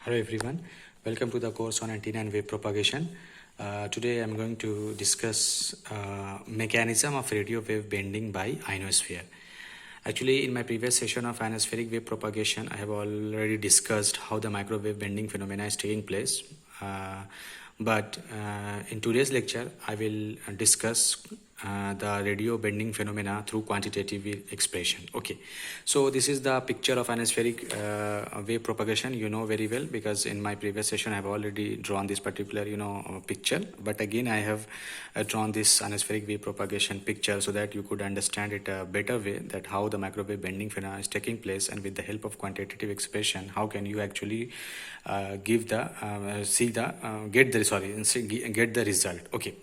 Hello everyone, welcome to the course on antenna and wave propagation. Today I'm going to discuss mechanism of radio wave bending by ionosphere. Actually, in my previous session of ionospheric wave propagation, I have already discussed how the microwave bending phenomena is taking place. But in today's lecture, I will discuss the radio bending phenomena through quantitative expression. Okay, so this is the picture of ionospheric wave propagation. You know very well, because in my previous session I have already drawn this particular picture, but again I have drawn this ionospheric wave propagation picture so that you could understand it a better way, that how the microwave bending phenomena is taking place, and with the help of quantitative expression how can you actually get the result. Okay,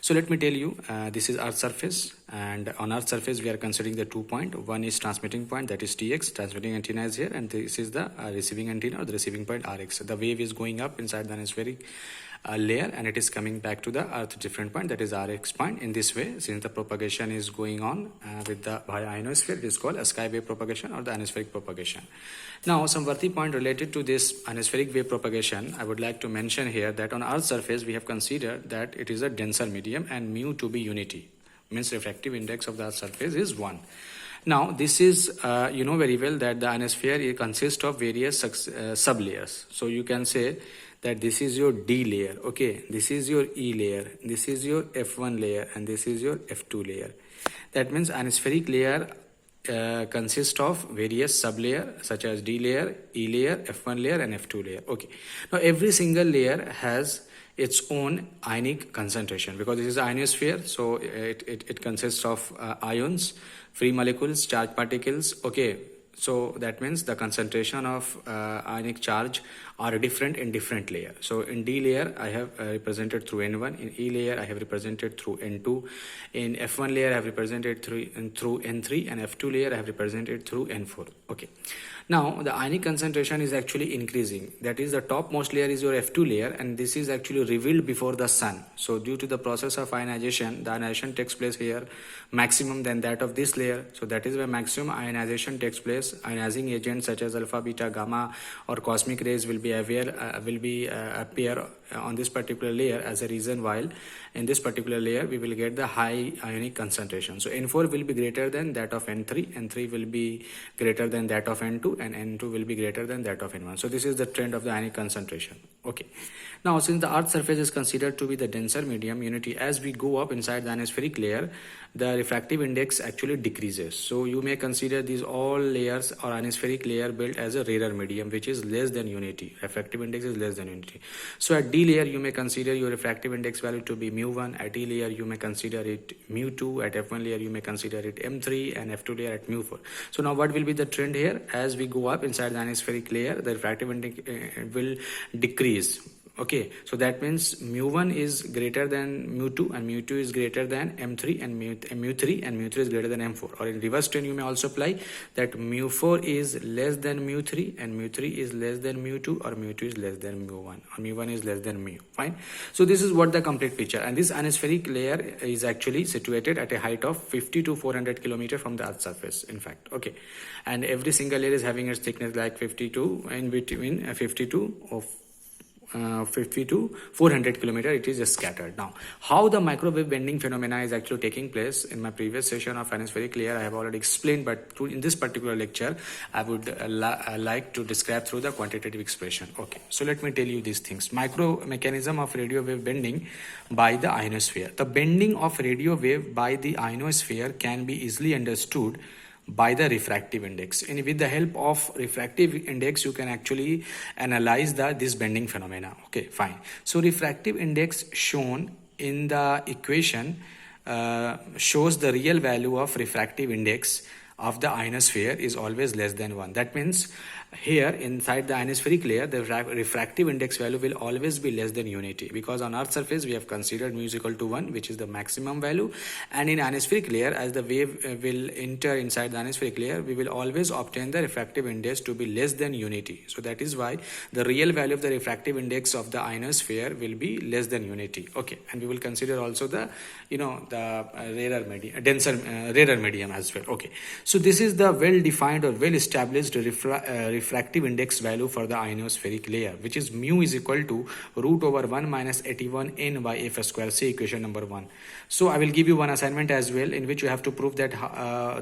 so let me tell you, this is Earth surface, and on Earth surface we are considering the 2 point. One is transmitting point, that is TX, transmitting antenna is here, and this is the receiving antenna or the receiving point RX. The wave is going up inside the ionospheric layer and it is coming back to the Earth different point, that is RX point. In this way, since the propagation is going on with the via ionosphere, it is called a skywave propagation or the ionospheric propagation. Now, some worthy point related to this ionospheric wave propagation, I would like to mention here that on Earth's surface we have considered that it is a denser medium and mu to be unity, means refractive index of the Earth's surface is 1. Now, this is, you know very well that the ionosphere consists of various sub-layers. So, you can say that this is your D layer, okay, this is your E layer, this is your F1 layer, and this is your F2 layer. That means ionospheric layer consists of various sub-layer such as D layer, E layer, F1 layer, and F2 layer. Okay, now every single layer has its own ionic concentration, because this is ionosphere, so it consists of ions, free molecules, charged particles. Okay, so that means the concentration of ionic charge are different in different layer. So in D layer I have represented through N1, in E layer I have represented through N2, in F1 layer I have represented through N3, and F2 layer I have represented through N4. Okay, now the ionic concentration is actually increasing, that is the topmost layer is your F2 layer, and this is actually revealed before the sun. So due to the process of ionization, the ionization takes place here maximum than that of this layer. So that is where maximum ionization takes place. Ionizing agents such as alpha, beta, gamma or cosmic rays will appear on this particular layer as a reason, while in this particular layer we will get the high ionic concentration. So N4 will be greater than that of N3, N3 will be greater than that of N2, and N2 will be greater than that of N1. So this is the trend of the ionic concentration. Okay, now since the Earth's surface is considered to be the denser medium unity, as we go up inside the ionospheric layer, the refractive index actually decreases. So you may consider these all layers or ionospheric layer built as a rarer medium, which is less than unity. Refractive index is less than unity. So at D layer you may consider your refractive index value to be mu1, at E layer you may consider it mu2, at F1 layer you may consider it m3, and F2 layer at mu4. So now what will be the trend here? As we go up inside the ionospheric layer, the refractive index will decrease. Okay, so that means mu1 is greater than mu2, and mu2 is greater than m3, and mu3 is greater than m4. Or in reverse trend you may also apply that mu4 is less than mu3, and mu3 is less than mu2, or mu2 is less than mu1, or mu1 is less than mu. Fine. So this is what the complete picture, and this ionospheric layer is actually situated at a height of 50 to 400 kilometer from the Earth's surface, in fact. Okay, and every single layer is having its thickness like 50 to 400 kilometer, it is just scattered. Now, how the microwave bending phenomena is actually taking place, in my previous session of ionospheric layer I have already explained, but in this particular lecture I would like to describe through the quantitative expression. Okay, so let me tell you these things. Mechanism of radio wave bending by the ionosphere. The bending of radio wave by the ionosphere can be easily understood by the refractive index, and with the help of refractive index you can actually analyze this bending phenomena. Okay, fine. So refractive index shown in the equation shows the real value of refractive index of the ionosphere is always less than 1. That means here inside the ionospheric layer the refractive index value will always be less than unity, because on Earth's surface we have considered mu is equal to 1, which is the maximum value, and in ionospheric layer, as the wave will enter inside the ionospheric layer, we will always obtain the refractive index to be less than unity. So that is why the real value of the refractive index of the ionosphere will be less than unity. Okay, and we will consider also the rarer medium, denser rarer medium as well. Okay, So this is the well-defined or well-established refractive index value for the ionospheric layer, which is mu is equal to root over 1 minus 81 n by f square. Say equation number 1. So I will give you one assignment as well, in which you have to prove that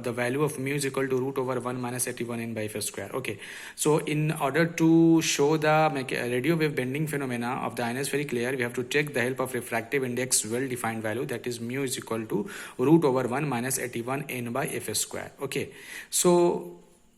the value of mu is equal to root over 1 minus 81 n by f square. Okay. So in order to show the radio wave bending phenomena of the ionospheric layer, we have to take the help of refractive index well-defined value, that is mu is equal to root over 1 minus 81 n by f square. Okay, so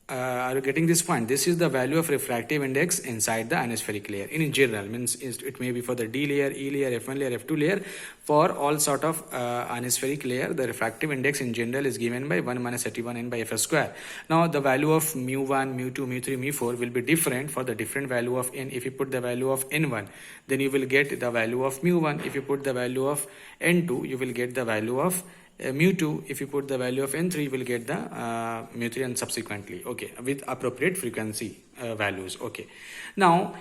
are you getting this point? This is the value of refractive index inside the ionospheric layer. In general, means it may be for the D layer, E layer, F1 layer, F2 layer. For all sort of ionospheric layer, the refractive index in general is given by 1 minus 81 n by f square. Now the value of mu1, mu2, mu3, mu4 will be different for the different value of n. If you put the value of n1, then you will get the value of mu1. If you put the value of n2, you will get the value of mu2. If you put the value of n3, you will get the mu3 and subsequently, okay, with appropriate frequency values. Okay, now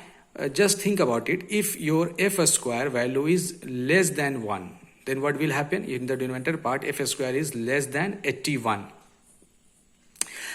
just think about it. If your f square value is less than 1, then what will happen? In the denominator part, f square is less than 81.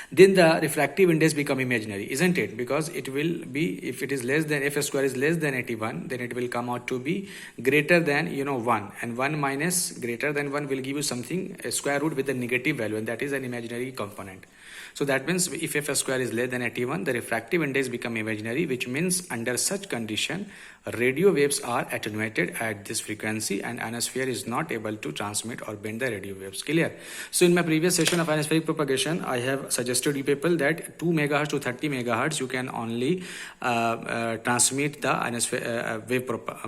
Then the refractive index become imaginary, isn't it? Because it will be, if it is less than, f square is less than 81, then it will come out to be greater than 1, and 1 minus greater than 1 will give you something, a square root with a negative value, and that is an imaginary component. So that means if f square is less than 81, the refractive index become imaginary, which means under such condition radio waves are attenuated at this frequency and ionosphere is not able to transmit or bend the radio waves. Clear? So in my previous session of ionospheric propagation, I have suggested you people that 2 megahertz to 30 megahertz you can only transmit the ionosphere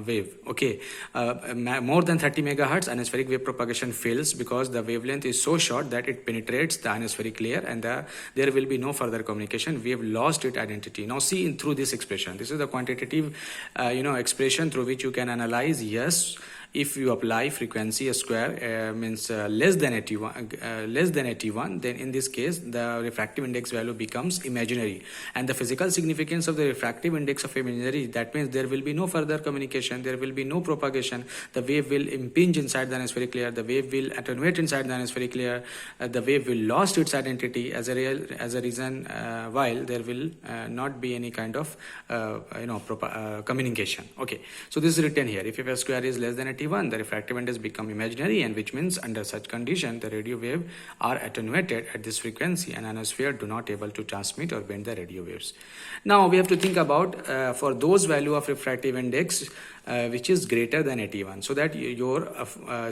wave. Okay, more than 30 megahertz ionospheric wave propagation fails because the wavelength is so short that it penetrates the ionospheric layer and there will be no further communication. We have lost its identity. Now see through this expression. This is the quantitative expression through which you can analyze. Yes, if you apply frequency square means less than 81, then in this case the refractive index value becomes imaginary, and the physical significance of the refractive index of imaginary, that means there will be no further communication, there will be no propagation, the wave will impinge inside the ionospheric layer, the wave will attenuate inside the ionospheric layer, the wave will lost its identity as a reason, while there will not be any kind of communication. Okay, so this is written here. If f square is less than 81, the refractive index become imaginary, and which means under such condition the radio wave are attenuated at this frequency and ionosphere do not able to transmit or bend the radio waves. Now we have to think about for those value of refractive index which is greater than 81, so that your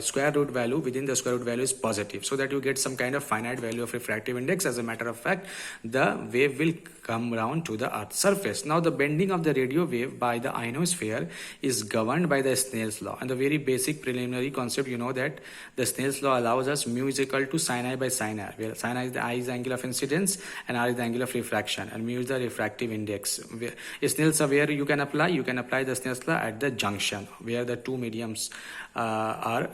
square root value within the square root value is positive, so that you get some kind of finite value of refractive index. As a matter of fact, the wave will come down to the earth's surface. Now the bending of the radio wave by the ionosphere is governed by the Snell's law, and the very basic preliminary concept, that the Snell's law allows us mu is equal to sin I by sin r, where sin I is the angle of incidence and r is the angle of refraction, and mu is the refractive index. Snell's law, where you can apply the Snell's law at the junction where the two mediums are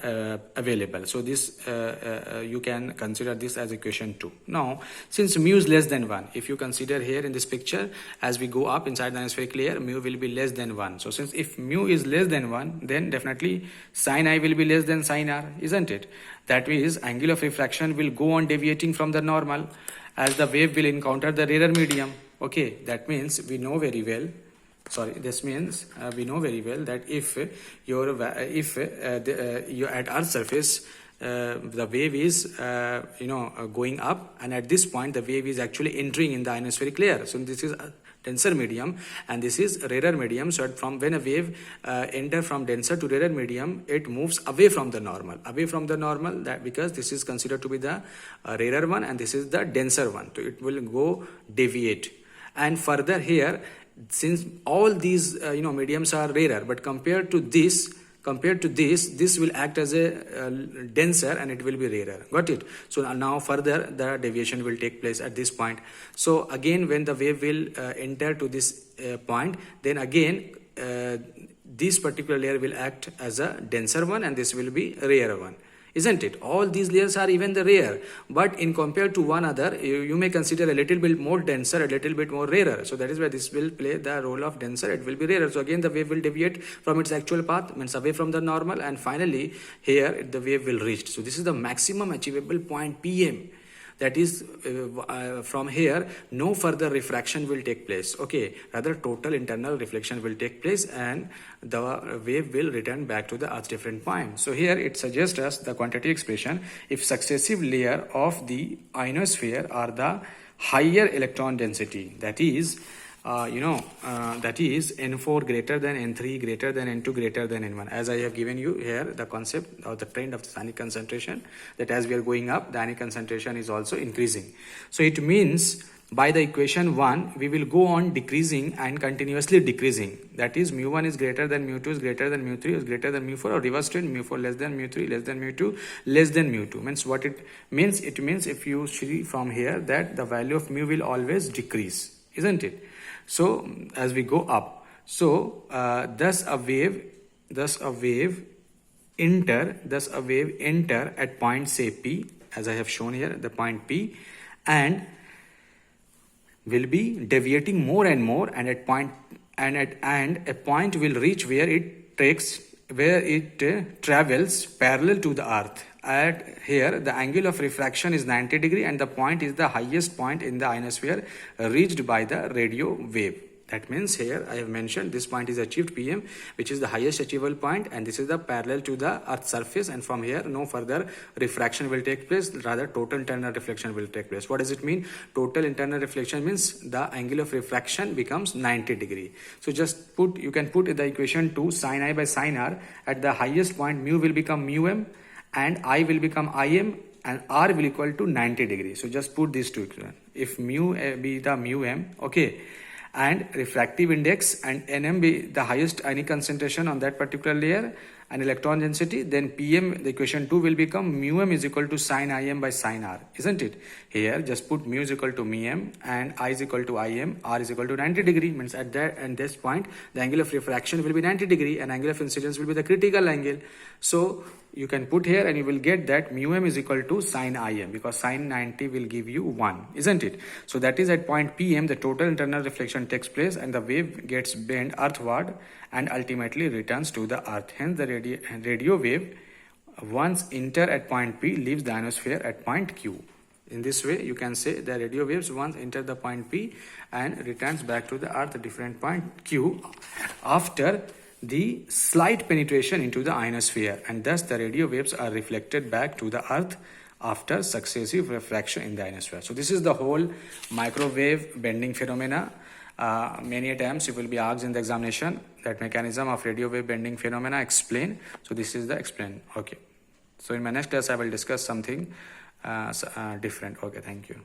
available. So this you can consider this as equation 2. Now since mu is less than 1, if you consider here in this picture, as we go up inside the ionospheric layer, mu will be less than 1. So since if mu is less than 1, then definitely sin I will be less than sin r, isn't it? That means angle of refraction will go on deviating from the normal as the wave will encounter the rarer medium. Okay, that means we know very well that if you at Earth's surface the wave is going up, and at this point the wave is actually entering in the ionospheric layer. So this is a denser medium and this is rarer medium. So from when a wave enter from denser to rarer medium, it moves away from the normal, that because this is considered to be the rarer one and this is the denser one, so it will go deviate. And further here, since all these mediums are rarer, but compared to this will act as a denser and it will be rarer. Got it? So now further the deviation will take place at this point. So again when the wave will enter to this point, then again this particular layer will act as a denser one and this will be a rarer one. Isn't it? All these layers are even the rare, but in compared to one another, you may consider a little bit more denser, a little bit more rarer. So that is why this will play the role of denser, it will be rarer. So again the wave will deviate from its actual path, means away from the normal, and finally here the wave will reach. So this is the maximum achievable point PM. that is from here no further refraction will take place. Okay, rather total internal reflection will take place and the wave will return back to the earth's different point. So here it suggests us the quantity expression if successive layer of the ionosphere are the higher electron density, that is that is N4 greater than N3 greater than N2 greater than N1. As I have given you here the concept or the trend of the ionic concentration, that as we are going up the ionic concentration is also increasing. So it means by the equation 1 we will go on decreasing and continuously decreasing, that is mu1 is greater than mu2 is greater than mu3 is greater than mu4, or reverse trend mu4 less than mu3 less than mu2 less than mu2. Means what it means? It means if you see from here that the value of mu will always decrease, isn't it? So as we go up, so thus a wave enter at point say P, as I have shown here the point P, and will be deviating more and more, and a point will reach where it travels parallel to the earth. At here the angle of refraction is 90 degree and the point is the highest point in the ionosphere reached by the radio wave. That means here I have mentioned this point is achieved PM, which is the highest achievable point, and this is the parallel to the earth's surface, and from here no further refraction will take place, rather total internal reflection will take place. What does it mean? Total internal reflection means the angle of refraction becomes 90 degree. So just you can put in the equation 2 sin I by sin R. At the highest point mu will become mu m and I will become Im, and R will equal to 90 degree. So just put these two equations. If mu be the mu m, okay, and refractive index and Nm be the highest ionic concentration on that particular layer and electron density, then Pm, the equation 2 will become mu m is equal to sin Im by sin R, isn't it? Here just put mu is equal to mu m and I is equal to Im, R is equal to 90 degree, means at that and this point the angle of refraction will be 90 degree and angle of incidence will be the critical angle. So you can put here and you will get that mu m is equal to sin Im, because sin 90 will give you 1, isn't it? So that is at point Pm the total internal reflection takes place and the wave gets bent earthward and ultimately returns to the earth. Hence the radio wave once enter at point P leaves the ionosphere at point Q. In this way you can say the radio waves once enter the point P and returns back to the earth at different point Q after the slight penetration into the ionosphere, and thus the radio waves are reflected back to the earth after successive refraction in the ionosphere. So this is the whole microwave bending phenomena. Many times you will be asked in the examination that mechanism of radio wave bending phenomena explain. So this is the explain. Okay, so in my next class I will discuss something different. Okay, thank you.